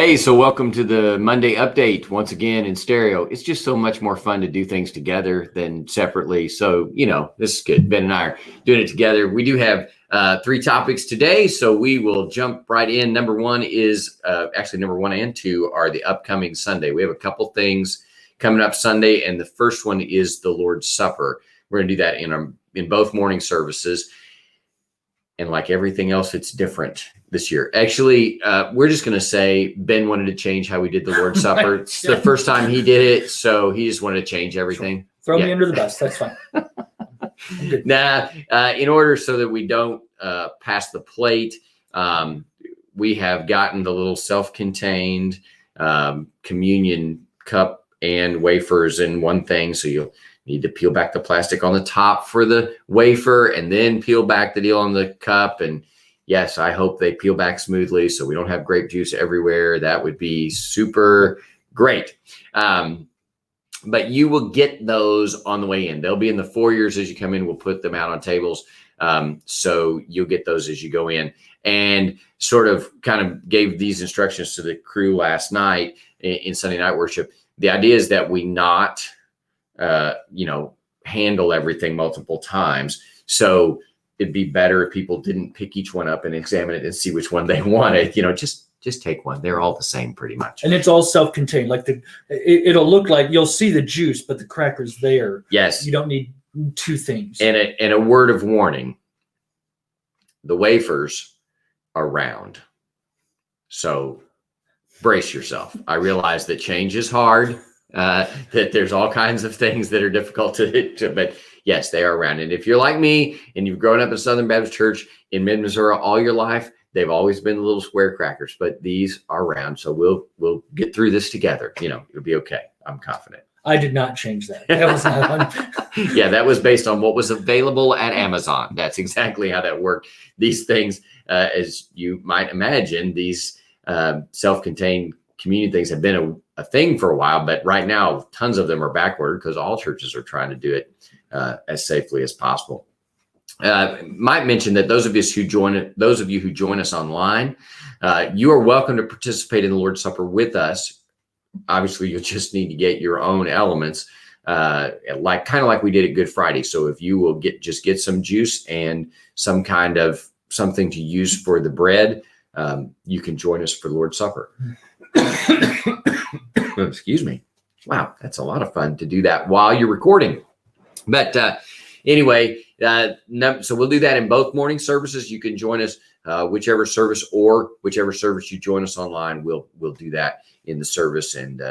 Hey, so welcome to the Monday update once again in stereo. It's just so much more fun to do things together than separately. So, this is good. Ben and I are doing it together. We do have three topics today, so we will jump right in. Number one is number one and two are the upcoming Sunday. We have a couple things coming up Sunday, and the first one is the Lord's Supper. We're going to do that in both morning services. And like everything else, it's different this year. Actually, we're just going to say Ben wanted to change how we did the Lord's Supper. It's the first time he did it, so he just wanted to change everything. Throw me under the bus. That's fine. In order so that we don't pass the plate, we have gotten the little self-contained communion cup and wafers in one thing. So you'll need to peel back the plastic on the top for the wafer and then peel back the deal on the cup. And yes, I hope they peel back smoothly so we don't have grape juice everywhere. That would be super great. But you will get those on the way in. They'll be in the foyers as you come in. We'll put them out on tables. So you'll get those as you go in. And sort of kind of gave these instructions to the crew last night in Sunday night worship. The idea is that we not handle everything multiple times. So it'd be better if people didn't pick each one up and examine it and see which one they wanted. Just take one. They're all the same pretty much. And it's all self-contained. Like it'll look like you'll see the juice, but the cracker's there. Yes. You don't need two things. And a word of warning. The wafers are round. So brace yourself. I realize that change is hard. That there's all kinds of things that are difficult to but yes, they are round. And if you're like me and you've grown up in Southern Baptist Church in Mid-Missouri all your life, they've always been little square crackers, but these are round. So we'll get through this together. It'll be okay. I'm confident. I did not change that. That was not Yeah, that was based on what was available at Amazon. That's exactly how that worked. These things, as you might imagine, these self-contained communion things have been a thing for a while, but right now tons of them are backward because all churches are trying to do it as safely as possible. Might mention that those of you who join us online, you are welcome to participate in the Lord's Supper with us. Obviously, you'll just need to get your own elements, like we did at Good Friday. So if you will get some juice and some kind of something to use for the bread, you can join us for the Lord's Supper. Excuse me. Wow, that's a lot of fun to do that while you're recording. But anyway, so we'll do that in both morning services. You can join us whichever service you join us online. We'll do that in the service, and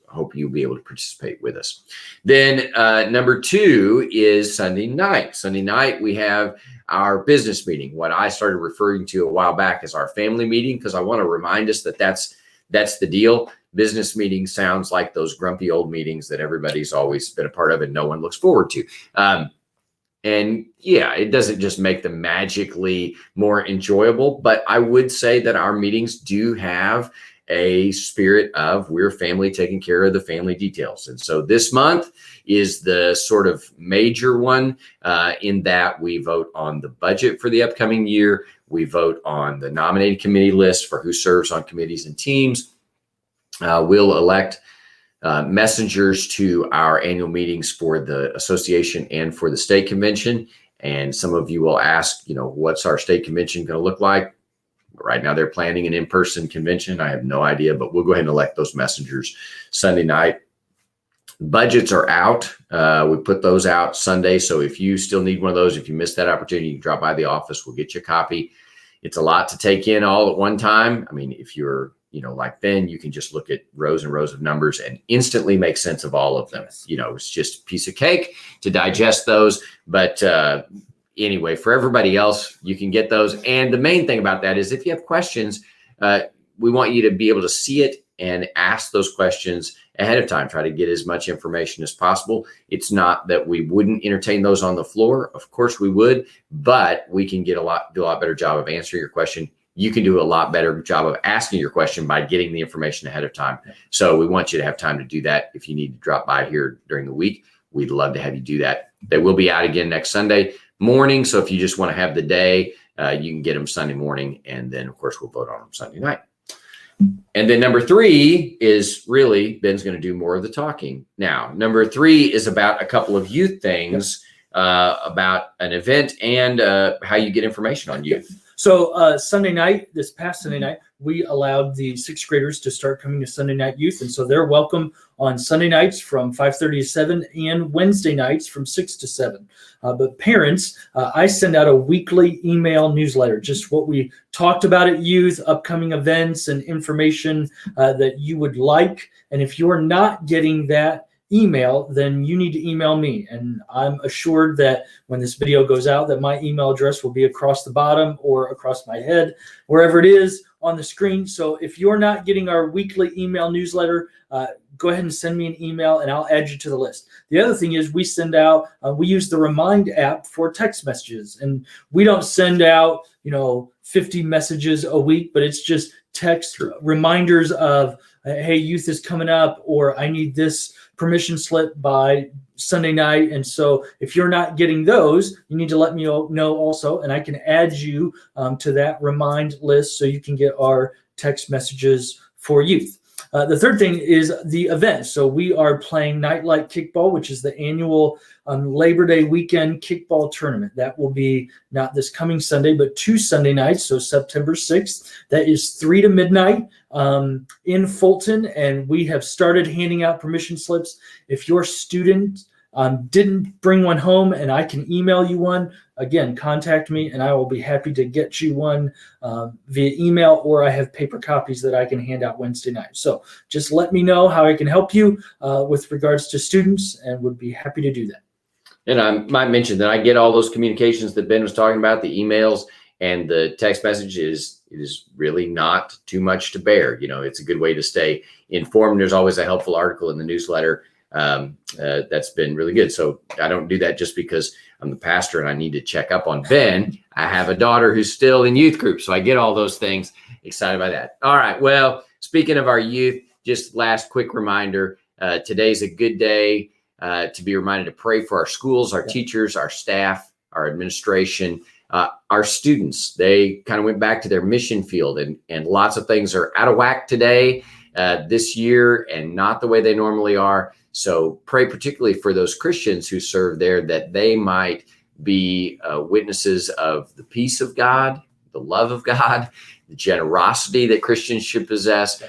hope you'll be able to participate with us. Then number two is Sunday night. Sunday night we have our business meeting, what I started referring to a while back as our family meeting, because I want to remind us that that's the deal. Business meeting sounds like those grumpy old meetings that everybody's always been a part of and no one looks forward to. And yeah, it doesn't just make them magically more enjoyable, but I would say that our meetings do have a spirit of we're family taking care of the family details. And so this month is the sort of major one in that we vote on the budget for the upcoming year. We vote on the nominating committee list for who serves on committees and teams. We'll elect messengers to our annual meetings for the association and for the state convention. And some of you will ask, what's our state convention going to look like? Right now they're planning an in-person convention. I have no idea, but we'll go ahead and elect those messengers Sunday night. Budgets are out. We put those out Sunday. So if you still need one of those, if you missed that opportunity, you can drop by the office. We'll get you a copy. It's a lot to take in all at one time. I mean, if you're, like Ben, you can just look at rows and rows of numbers and instantly make sense of all of them. It's just a piece of cake to digest those. But anyway, for everybody else, you can get those. And the main thing about that is if you have questions, we want you to be able to see it and ask those questions ahead of time. Try to get as much information as possible. It's not that we wouldn't entertain those on the floor. Of course we would, but we can do a lot better job of answering your question. You can do a lot better job of asking your question by getting the information ahead of time. So we want you to have time to do that. If you need to drop by here during the week, we'd love to have you do that. They will be out again next Sunday morning. So if you just want to have the day, you can get them Sunday morning. And then, of course, we'll vote on them Sunday night. And then number 3 is really Ben's going to do more of the talking. Now, number 3 is about a couple of youth things, about an event and how you get information on youth. So Sunday night, this past Sunday night, we allowed the 6th graders to start coming to Sunday night youth. And so they're welcome on Sunday nights from 5:30 to 7 and Wednesday nights from 6 to 7. But parents, I send out a weekly email newsletter, just what we talked about at youth, upcoming events and information that you would like. And if you're not getting that email, then you need to email me. And I'm assured that when this video goes out, that my email address will be across the bottom or across my head, wherever it is on the screen. So if you're not getting our weekly email newsletter, go ahead and send me an email and I'll add you to the list. The other thing is we send out, we use the Remind app for text messages, and we don't send out, 50 messages a week, but it's just text reminders of, hey, youth is coming up, or I need this permission slip by Sunday night. And so if you're not getting those, you need to let me know also, and I can add you to that Remind list so you can get our text messages for youth. The third thing is the event. So we are playing Nightlight Kickball, which is the annual Labor Day weekend kickball tournament. That will be not this coming Sunday, but 2 Sunday nights. So September 6th, that is 3 to midnight in Fulton. And we have started handing out permission slips. If your student didn't bring one home and I can email you one, again, contact me and I will be happy to get you one via email, or I have paper copies that I can hand out Wednesday night. So just let me know how I can help you with regards to students, and would be happy to do that. And I might mention that I get all those communications that Ben was talking about, the emails and the text messages. It is really not too much to bear. It's a good way to stay informed. There's always a helpful article in the newsletter that's been really good. So I don't do that just because I'm the pastor and I need to check up on Ben. I have a daughter who's still in youth group, so I get all those things. Excited by that. All right. Well, speaking of our youth, just last quick reminder, today's a good day to be reminded to pray for our schools, our teachers, our staff, our administration, our students. They kind of went back to their mission field, and lots of things are out of whack today, this year, and not the way they normally are. So pray particularly for those Christians who serve there, that they might be witnesses of the peace of God, the love of God, the generosity that Christians should possess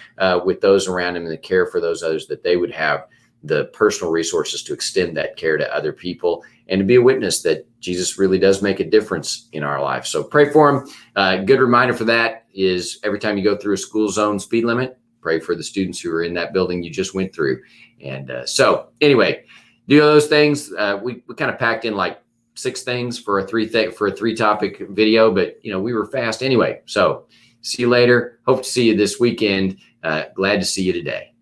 with those around them, and the care for those others, that they would have the personal resources to extend that care to other people and to be a witness that Jesus really does make a difference in our life. So pray for them. Good reminder for that is every time you go through a school zone speed limit, pray for the students who are in that building you just went through. And so anyway, do those things. We kind of packed in like 6 things for a 3-topic video, but we were fast anyway. So see you later. Hope to see you this weekend. Glad to see you today.